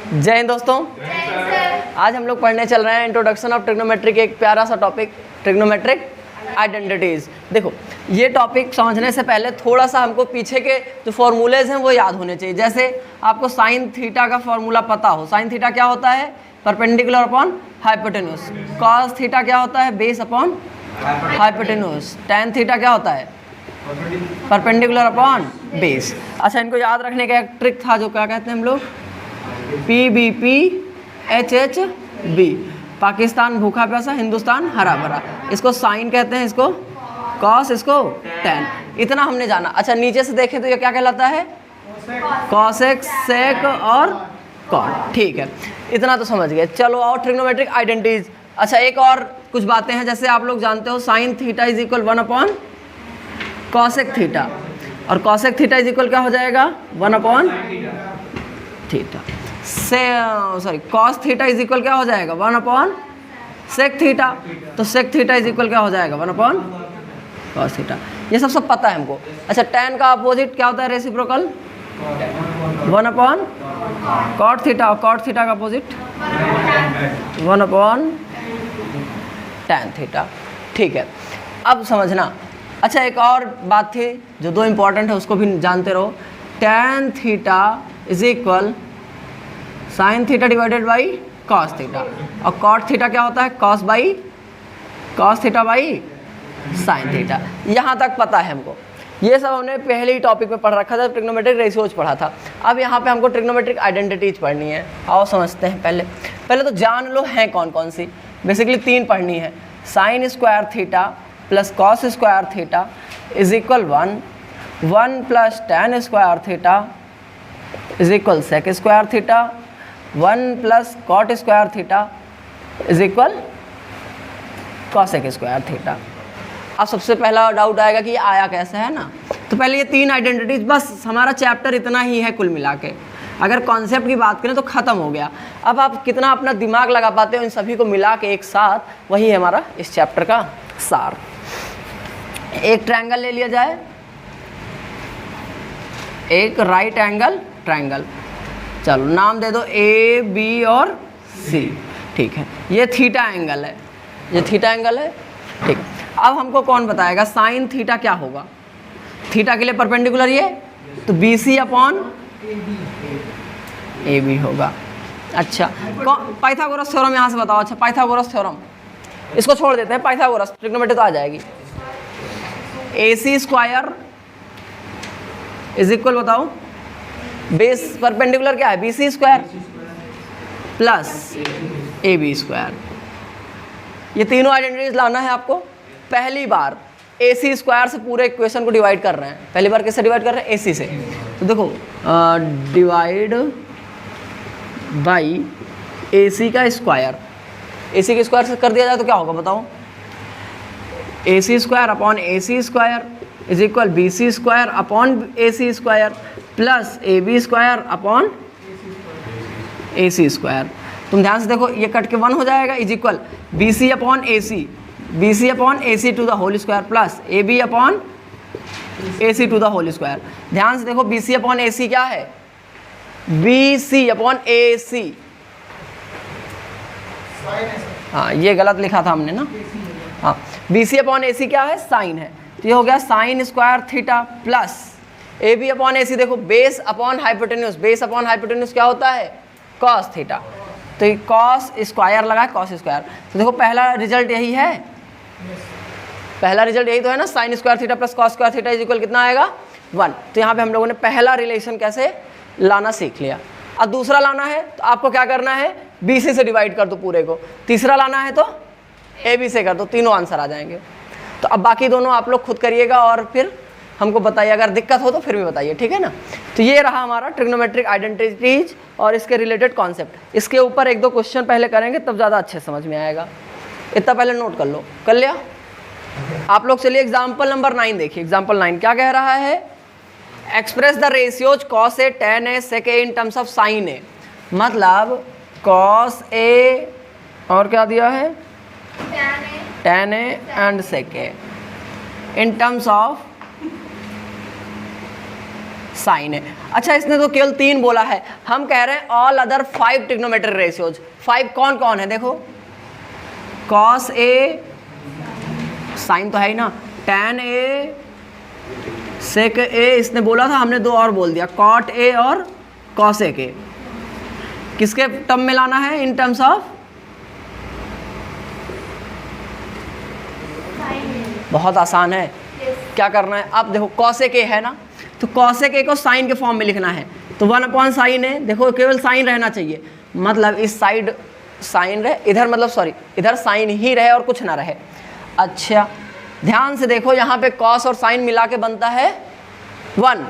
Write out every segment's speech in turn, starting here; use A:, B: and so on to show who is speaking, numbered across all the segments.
A: जय हिंद दोस्तों। आज हम लोग पढ़ने चल रहे हैं इंट्रोडक्शन ऑफ ट्रिग्नोमेट्री के एक प्यारा सा टॉपिक ट्रिग्नोमेट्रिक आइडेंटिटीज़। देखो ये टॉपिक समझने से पहले थोड़ा सा हमको पीछे के जो फॉर्मूलेज हैं वो याद होने चाहिए। जैसे आपको साइन थीटा का फॉर्मूला पता हो, साइन थीटा क्या होता है? Perpendicular upon hypotenuse. Cos theta क्या होता है? Base upon hypotenuse. Tan theta क्या होता है? Perpendicular upon base. अच्छा, इनको याद रखने का एक ट्रिक था जो क्या कहते हैं हम लोग, PBP HHB। पाकिस्तान भूखा प्यासा, हिंदुस्तान हरा भरा। इसको साइन कहते हैं, इसको कॉस, इसको टैन। इतना हमने जाना। अच्छा, नीचे से देखें तो ये क्या कहलाता है? कॉसेक, सेक और कॉट। ठीक है, इतना तो समझ गए। चलो और ट्रिग्नोमेट्रिक आइडेंटिटीज। अच्छा, एक और कुछ बातें हैं। जैसे आप लोग जानते हो sine theta is equal 1 upon cosec theta, और कॉसेक थीटा इज इक्वल क्या हो जाएगा? 1 upon theta. Cos theta is equal क्या हो जाएगा? 1 अपॉन सेक थीटा। तो सेक थीटा इज इक्वल क्या हो जाएगा? 1 अपॉन कॉस थीटा। ये सब पता है हमको। अच्छा, टैन का अपोजिट क्या होता है? रेसिप्रोकल 1 अपॉन कॉट थीटा, और कॉट थीटा का अपोजिट 1 अपॉन टैन थीटा। ठीक है, अब समझना। अच्छा, एक और बात थी जो दो इंपॉर्टेंट है, उसको भी जानते रहो। Tan theta is equal sine theta divided by cos theta, और कॉट थीटा क्या होता है? Cos by cos theta by sine theta. यहाँ तक पता है हमको। ये सब हमने पहले ही टॉपिक में पढ़ रखा था, ट्रिग्नोमेट्रिक रेशियोज पढ़ा था। अब यहाँ पे हमको ट्रिग्नोमेट्रिक आइडेंटिटीज पढ़नी है। आओ समझते हैं। पहले तो जान लो हैं कौन कौन सी। बेसिकली 3 पढ़नी है। Sine square theta plus cos square theta is equal 1 plus tan square theta is equal sec square theta, 1 plus cot square theta is equal cosec square theta. अब सबसे पहला डाउट आएगा कि ये आया कैसे है ना। तो पहले ये 3 आइडेंटिटीज, बस हमारा चैप्टर इतना ही है कुल मिला के। अगर कॉन्सेप्ट की बात करें तो ख़त्म हो गया। अब आप कितना अपना दिमाग लगा पाते हो इन सभी को मिला के एक साथ, वही है हमारा इस चैप्टर का सार। एक ट्रायंगल ले लिया जाए, एक राइट एंगल ट्रायंगल। चलो नाम दे दो AB और C। ठीक है, ये थीटा एंगल है, ये थीटा एंगल है। ठीक, अब हमको कौन बताएगा साइन थीटा क्या होगा? थीटा के लिए परपेंडिकुलर ये, तो BC अपॉन AB होगा। अच्छा, पाइथागोरस थ्योरम यहाँ से बताओ। अच्छा, पाइथागोरस थ्योरम इसको छोड़ देते हैं, पाइथागोरस ट्रिग्नोमेट्री तो आ जाएगी। AC स्क्वायर इज इक्वल, बताओ, बेस परपेंडिकुलर क्या है? BC square plus AB square. ये तीनों आइडेंटिटीज लाना है आपको। पहली बार AC स्क्वायर से पूरे इक्वेशन को डिवाइड कर रहे हैं। पहली बार किससे डिवाइड कर रहे हैं? AC से। तो देखो डिवाइड बाई AC का स्क्वायर। AC के स्क्वायर से कर दिया जाए तो क्या होगा बताओ? AC square upon AC square is equal BC square upon AC square plus AB square upon AC square. तुम ध्यान से देखो, ये कट के 1 हो जाएगा is equal BC upon AC to the whole square plus AB upon AC to the whole square. ध्यान से देखो, BC अपॉन AC क्या है? BC upon AC। हाँ, ये गलत लिखा था हमने ना। हाँ, BC अपॉन AC क्या है? साइन है। तो ये हो गया sign square theta plus AB upon AC। देखो base upon hypotenuse, base upon hypotenuse क्या होता है? Cos theta. तो ये कॉस स्क्वायर लगा है, कॉस स्क्वायर। तो देखो पहला रिजल्ट यही है, पहला रिजल्ट यही तो है ना। Sign square theta plus cos square theta is equal कितना आएगा? 1। तो यहाँ पे हम लोगों ने पहला रिलेशन कैसे लाना सीख लिया। अब दूसरा लाना है तो आपको क्या करना है? BC से डिवाइड कर दो पूरे को। तीसरा लाना है तो AB से कर दो, तीनों आंसर आ जाएंगे। तो अब बाकी दोनों आप लोग खुद करिएगा और फिर हमको बताइए। अगर दिक्कत हो तो फिर भी बताइए, ठीक है ना। तो ये रहा हमारा ट्रिग्नोमेट्रिक आइडेंटिटीज और इसके रिलेटेड कॉन्सेप्ट। इसके ऊपर 1-2 क्वेश्चन पहले करेंगे, तब ज़्यादा अच्छे समझ में आएगा। इतना पहले नोट कर लो। कर लिया आप लोग? चलिए एग्जाम्पल नंबर 9 देखिए। एग्जाम्पल 9 क्या कह रहा है? Express the ratios cos A, tan A, sec A in terms of sine A. मतलब कॉस ए और क्या दिया है? Tan A and sec A in terms of sine A. अच्छा, इसने तो केवल 3 बोला है, हम कह रहे हैं ऑल अदर 5 ट्रिग्नोमेट्रिक रेशियोज। 5 कौन कौन है देखो, कॉस ए, साइन तो है ही ना, टैन ए, सेक ए, इसने बोला था, हमने 2 और बोल दिया, कॉट ए और कॉसेक ए। किसके टर्म में लाना है, इन टर्म्स ऑफ, बहुत आसान है। क्या करना है, अब देखो कॉसेक ए है ना, तो कॉसेक ए को साइन के फॉर्म में लिखना है, तो 1 साइन ए, देखो केवल साइन रहना चाहिए, मतलब इस साइड साइन रहे, इधर मतलब सॉरी इधर साइन ही रहे और कुछ ना रहे। अच्छा ध्यान से देखो, यहाँ पे कॉस और साइन मिला के बनता है 1,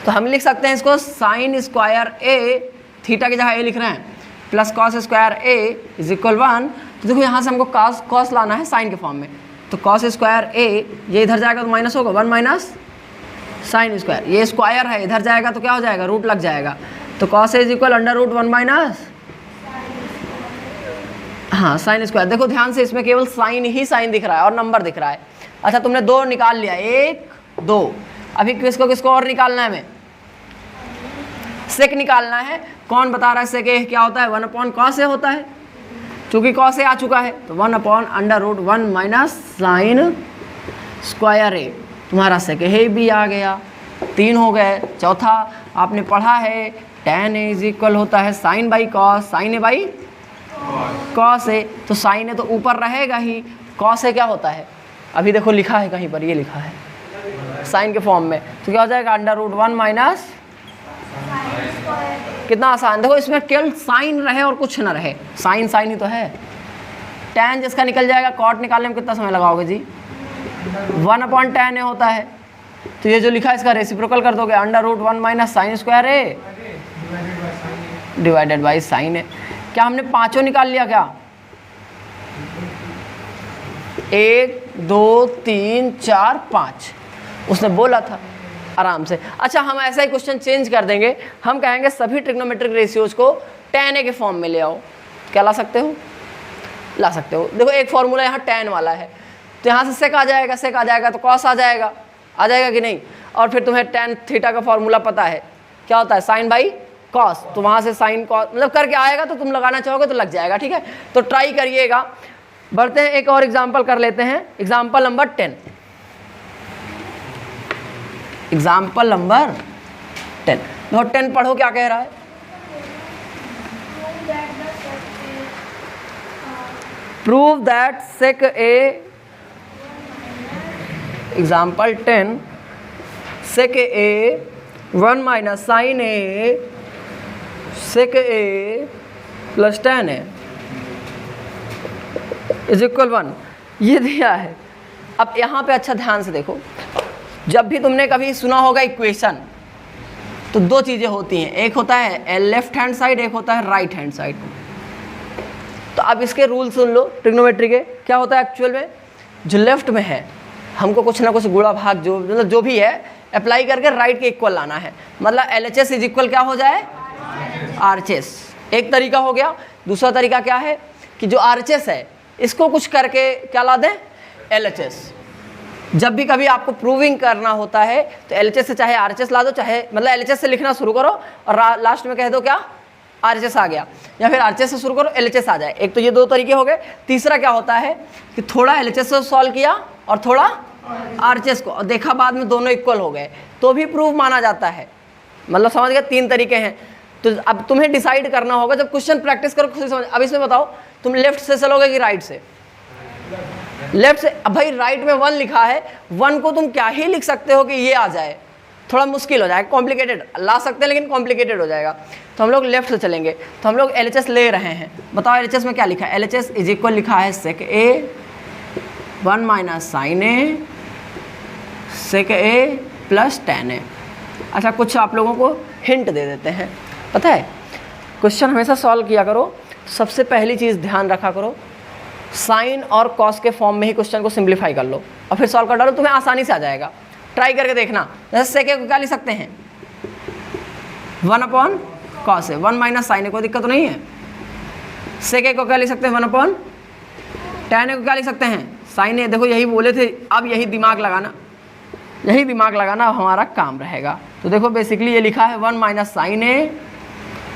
A: तो हम लिख सकते हैं इसको साइन स्क्वायर ए, थीटा की जगह ए लिख रहे हैं, plus cos square A is equal 1। तो देखो यहाँ से हमको कॉस लाना है साइन के फॉर्म में, तो कॉस स्क्वायर ए, ये इधर जाएगा तो माइनस होगा, 1 माइनस साइन स्क्वायर, ये स्क्वायर है, इधर जाएगा तो क्या हो जाएगा, रूट लग जाएगा, तो cos A is equal under root 1 minus, हाँ साइन स्क्वायर। देखो ध्यान से, इसमें केवल साइन ही साइन दिख रहा है और नंबर दिख रहा है। अच्छा तुमने 2 निकाल लिया, 1 2, अभी किसको और निकालना है, हमें सेक निकालना है। कौन बता रहा है सेक ए क्या होता है, 1 कॉस ए होता है, चूंकि कॉस ए आ चुका है तो 1 under root 1 minus sine square A, तुम्हारा सेक ए भी आ गया, 3 हो गए। चौथा आपने पढ़ा है tan ए इज इक्वल होता है sine by cos, sine A by cos A, तो साइन ए तो ऊपर रहेगा ही, कॉस ए क्या होता है, अभी देखो लिखा है कहीं पर, ये लिखा है साइन के फॉर्म में, तो क्या हो जाएगा अंडर रूट 1 माइनस, कितना आसान। देखो इसमें केवल साइन रहे और कुछ ना रहे, साइन साइन ही तो है, tan जिसका निकल जाएगा, कॉट निकालने में कितना समय लगाओगे जी, 1/tan ए होता है, तो ये जो लिखा है इसका रेसिप्रोकल कर दोगे, under root 1 minus sine square A divided by sine A. क्या हमने पांचों निकाल लिया क्या, 1 2 3 4 5 उसने बोला था आराम से। अच्छा हम ऐसा ही क्वेश्चन चेंज कर देंगे, हम कहेंगे सभी ट्रिग्नोमेट्रिक रेशियोज को tan ए के फॉर्म में ले आओ। क्या ला सकते हो, ला सकते हो। देखो एक फॉर्मूला यहाँ tan वाला है, तो यहाँ से सेक आ जाएगा, सेक आ जाएगा तो कॉस आ जाएगा कि नहीं, और फिर तुम्हें tan थीटा का फॉर्मूला पता है क्या होता है, साइन बाई कॉस, तो वहाँ से साइन कॉस मतलब करके आएगा, तो तुम लगाना चाहोगे तो लग जाएगा, ठीक है। तो ट्राई करिएगा। बढ़ते हैं, एक और एग्जाम्पल कर लेते हैं, example number 10। Example number 10, note 10 पढ़ो क्या कह रहा है। Prove that sec A, example 10, sec A 1 minus sine A sec A plus tan A is equal 1, ये दिया है। अब यहाँ पे अच्छा ध्यान से देखो, जब भी तुमने कभी सुना होगा इक्वेशन, तो 2 चीज़ें होती हैं, एक होता है लेफ्ट हैंड साइड, एक होता है राइट हैंड साइड। तो अब इसके रूल सुन लो ट्रिग्नोमेट्री के, क्या होता है एक्चुअल में, जो लेफ्ट में है हमको कुछ ना कुछ गुणा भाग जो मतलब जो भी है अप्लाई करके राइट के इक्वल लाना है, मतलब LHS इज इक्वल क्या हो जाए, RHS। एक तरीका हो गया। दूसरा तरीका क्या है कि जो RHS है इसको कुछ करके क्या ला दें, LHS। जब भी कभी आपको प्रूविंग करना होता है तो LHS से चाहे RHS ला दो, चाहे मतलब LHS से लिखना शुरू करो और लास्ट में कह दो क्या, RHS आ गया, या फिर RHS से शुरू करो LHS आ जाए। एक तो ये 2 तरीके हो गए। तीसरा क्या होता है कि थोड़ा LHS से सॉल्व किया और थोड़ा RHS को, और देखा बाद में दोनों इक्वल हो गए तो भी प्रूव माना जाता है। मतलब समझ गए, 3 तरीके हैं। तो अब तुम्हें डिसाइड करना होगा, जब क्वेश्चन प्रैक्टिस करो खुद समझ। अब इसमें बताओ तुम लेफ्ट से चलोगे कि राइट से, लेफ्ट से। अब भाई राइट में 1 लिखा है, 1 को तुम क्या ही लिख सकते हो कि ये आ जाए, थोड़ा मुश्किल हो जाएगा, कॉम्प्लिकेटेड ला सकते हैं लेकिन कॉम्प्लिकेटेड हो जाएगा। तो हम लोग लेफ्ट से चलेंगे, तो हम लोग LHS ले रहे हैं। बताओ LHS में क्या लिखा है, LHS इज इक्वल लिखा है सेक A 1 minus sine A sec A plus tan ए। अच्छा कुछ आप लोगों को हिंट दे देते हैं। पता है क्वेश्चन हमेशा सॉल्व किया करो, सबसे पहली चीज़ ध्यान रखा करो, साइन और कॉस के फॉर्म में ही क्वेश्चन को सिंप्लीफाई कर लो और फिर सॉल्व कर डालो, तुम्हें आसानी से आ जाएगा। ट्राई करके देखना। जैसे सेक ए को क्या लिख सकते हैं, 1/cos ए, 1 माइनस साइन ए, कोई दिक्कत तो नहीं है। सेक ए को क्या लिख सकते हैं, 1/tan ए को क्या लिख सकते हैं, साइन ए। देखो यही बोले थे, अब यही दिमाग लगाना, यही दिमाग लगाना हमारा काम रहेगा। तो तो देखो बेसिकली ये लिखा है 1 माइनस साइन ए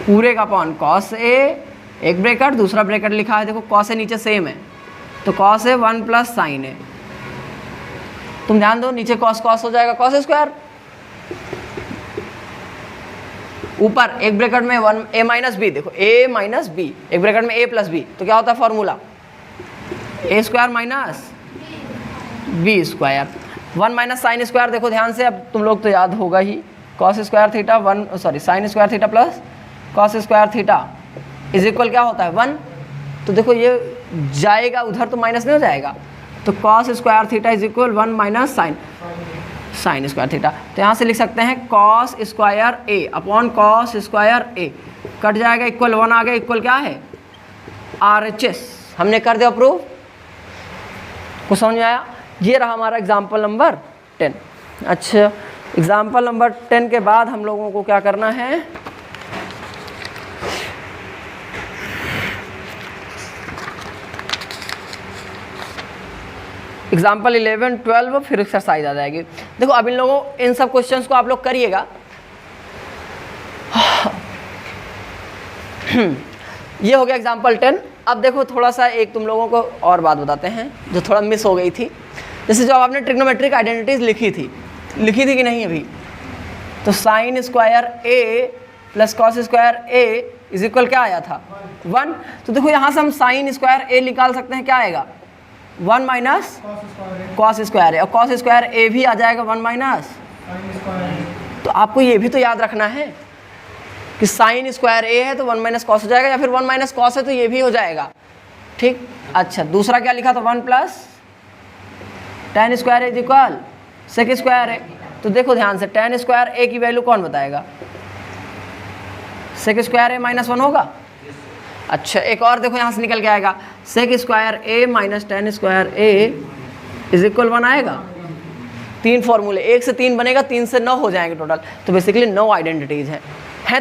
A: पूरे का अपॉन कॉस ए, एक ब्रैकेट, दूसरा ब्रैकेट लिखा है देखो कॉस ए नीचे सेम है, तो कॉस ए 1 प्लस साइन ए। तुम ध्यान दो नीचे कॉस कॉस हो जाएगा कॉस स्क्वायर, ऊपर एक ब्रैकेट में 1 ए माइनस बी, देखो ए माइनस बी, एक ब्रैकेट में ए प्लस बी, तो क्या होता है formula A square minus B square. 1 minus sine square, देखो ध्यान से, अब तुम लोग तो याद होगा ही, cos square theta sine square theta plus cos square theta is equal क्या होता है 1। तो देखो ये जाएगा उधर तो माइनस नहीं हो जाएगा, तो cos square theta is equal 1 minus sine square theta. तो यहाँ से लिख सकते हैं कॉस स्क्वायर ए अपॉन कॉस स्क्वायर ए, कट जाएगा, इक्वल 1 आ गया, इक्वल क्या है RHS। हमने कर दिया प्रूफ, कुछ समझ में आया? ये रहा हमारा एग्जाम्पल नंबर 10। अच्छा, एग्जाम्पल नंबर 10 के बाद हम लोगों को क्या करना है, एग्जाम्पल 11, 12 फिर एक्सरसाइज आ जाएगी। देखो अब इन लोगों इन सब क्वेश्चंस को आप लोग करिएगा। ये हो गया एग्जाम्पल 10। अब देखो थोड़ा सा एक तुम लोगों को और बात बताते हैं जो थोड़ा मिस हो गई थी। जैसे जो आपने ट्रिग्नोमेट्रिक आइडेंटिटीज लिखी थी कि नहीं अभी, तो sign square A plus cos square A is equal क्या आया था 1। तो देखो यहाँ से हम साइन स्क्वायर ए निकाल सकते हैं, क्या आएगा 1 माइनस कॉस स्क्वायर ए, और कॉस स्क्वायर ए भी आ जाएगा 1 माइनस। तो आपको ये भी तो याद रखना है कि साइन स्क्वायर ए है तो 1 माइनस कॉस हो जाएगा, या फिर 1 माइनस कॉस है तो ये भी हो जाएगा, ठीक। अच्छा, दूसरा क्या लिखा था 1 plus tan square is equal sec square है। तो देखो ध्यान से, tan स्क्वायर ए की वैल्यू कौन बताएगा, सेक स्क्वायर ए माइनस 1 होगा। अच्छा, एक और देखो यहाँ से निकल के आएगा sec square A minus tan square A is equal 1 आएगा। 3 फॉर्मूले, 1 से 3 बनेगा, 3 से 9 हो जाएंगे टोटल। तो बेसिकली 9 आइडेंटिटीज हैं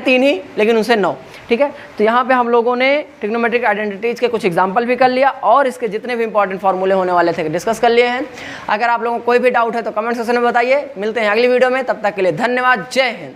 A: 3 ही, लेकिन उनसे 9, ठीक है। तो यहाँ पे हम लोगों ने ट्रिग्नोमेट्रिक आइडेंटिटीज़ के कुछ एग्जांपल भी कर लिया और इसके जितने भी इंपॉर्टेंट फार्मूले होने वाले थे डिस्कस कर लिए हैं। अगर आप लोगों को कोई भी डाउट है तो कमेंट सेक्शन में बताइए। मिलते हैं अगली वीडियो में, तब तक के लिए धन्यवाद। जय हिंद।